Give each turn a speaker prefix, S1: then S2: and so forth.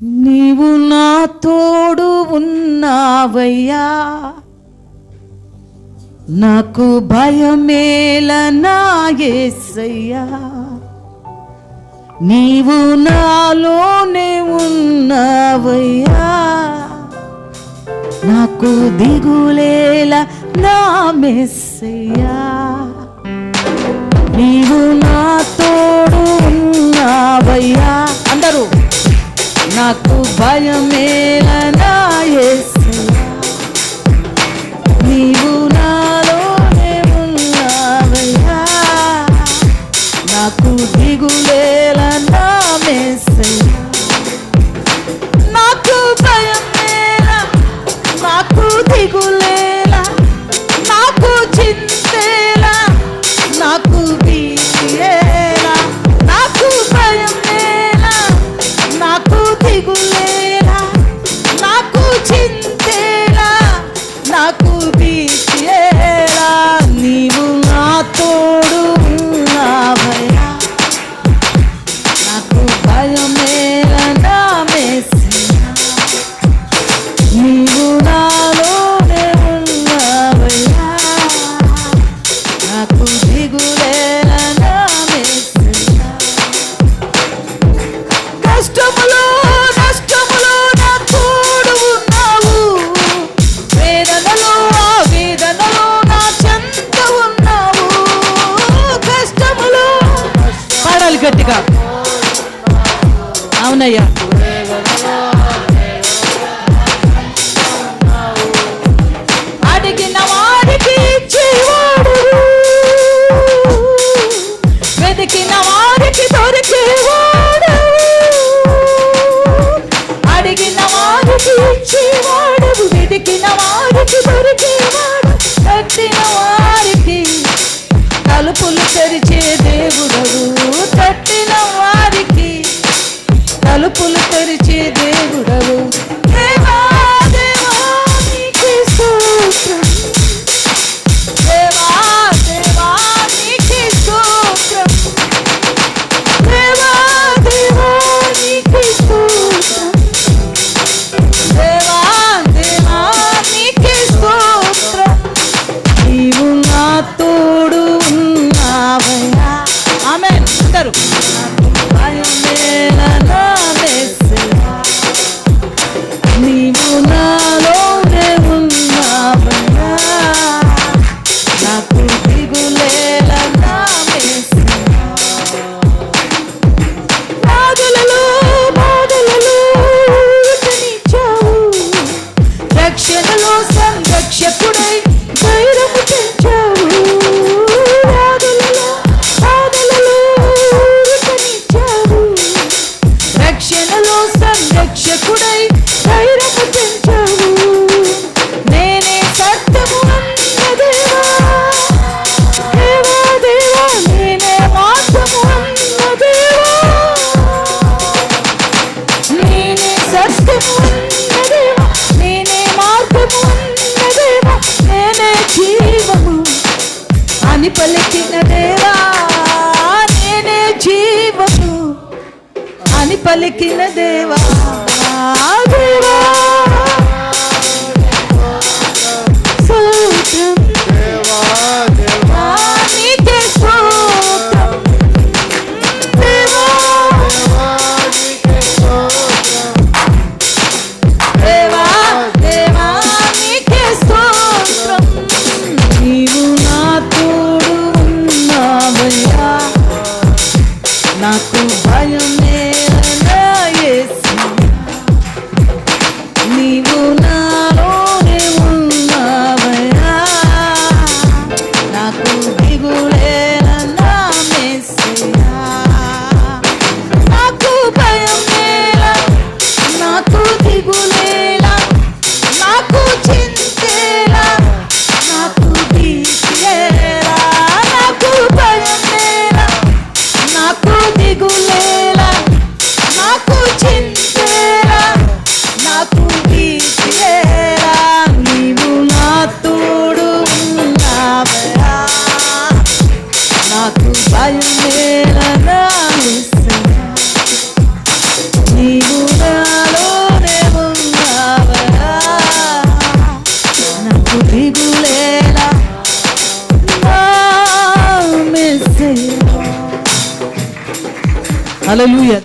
S1: నీవు నా తోడు ఉన్నావయ్యా, నాకు భయమేల నా యేసయ్యా. నీవు నాలోనే ఉన్నావయ్యా, నాకు దిగులేల నా మెస్సయ్యా. నీవు నా తోడు ఉన్నావయ్యా, అందరూ నాకు భయమేల నా యేసయ్యా. నీవు నాలోనే ఉన్నావయ్యా, నాకు దిగులేల నా మెస్సయ్యా. నాకు భయమేల, నాకు దిగులేల, నాకు చింతేల, నాకు భీతియేల. నాకు భయమేల, నాకు దిగులేల, నాకు చింతేల, నాకు భీతియేల. నీవు నా తోడు ఉన్నావయ్యా, నాకు భయమేల నా మెస్సయ్యా. నీవు నాలోనే ఉన్నావయ్యా, నాకు దిగులేల నా మెస్సయ్యా. కష్టములో నష్టములో నా తోడు ఉన్నావు, వేదనలో వేదనలో నా చెంత ఉన్నావు. కష్టములో పాడాలి గట్టిగా, అవునయ్యా. అడిగిన వారికి ఇచ్చేవాడు, వెతికిన వారికి దొరికేవాడు. అడిగిన వారికి ఇచ్చేవాడు, వెతికిన వారికి దొరికేవాడు. తట్టిన వారికి తలుపులు తెరిచే దేవుడవు, తట్టిన వారికి తలుపులు తెరిచే దేవుడవు. దేవా దేవా నీకే స్తోత్రం, దేవా దేవా నీకే స్తోత్రం, దేవా దేవా నీకే స్తోత్రం, దేవా దేవా నీకే స్తోత్రం. నీవు నా తోడు ఉన్నావయ్యా, ఆమేన్ అందరూ. భయమేల నా మెస్సయ్యా, నీవు నాలోనే ఉన్నావయ్యా, నాకు దిగులేల నా మెస్సయ్యా. బాధలలో బాధలలో విటనిచ్చావు, రక్షణలో సంరక్షకుడై ధైర్యము పెంచావు. బాధలలో బాధలలో విటనిచ్చావు, రక్షణలో సంరక్షకుడై ధైర్యము పెంచావు. నేనే సత్యము అన్న దేవా, దేవా దేవా నేనే మార్గము అన్న దేవా, నేనే సత్యము అన్న దేవా, నేనే మార్గము అన్న దేవా, నేనే జీవము అని పలికిన దేవా, నేనే జీవము అని పలికిన దేవా. దేవా స్తోత్రం, దేవా నీకే స్తోత్రం, దేవా దేవా దేవా నీకే స్తోత్రం. నీవు నా తోడు ఉన్నావయ్యా, నాకు భయమేల నా యేసయ్యా. నీవు నాలోనే ఉన్నావయ్యా, నాకు దిగులేల నా మెస్సయ్యా. నాకు భయమేల, నాకు దిగులేల, నాకు చింతేల, నాకు భీతియేల. నాకు భయమేల, నాకు దిగులేల, నాకు చింతేల, నాకు భీతియేల. నాకు దిగులేలా నా మెస్సయ్యా. హల్లెలూయా.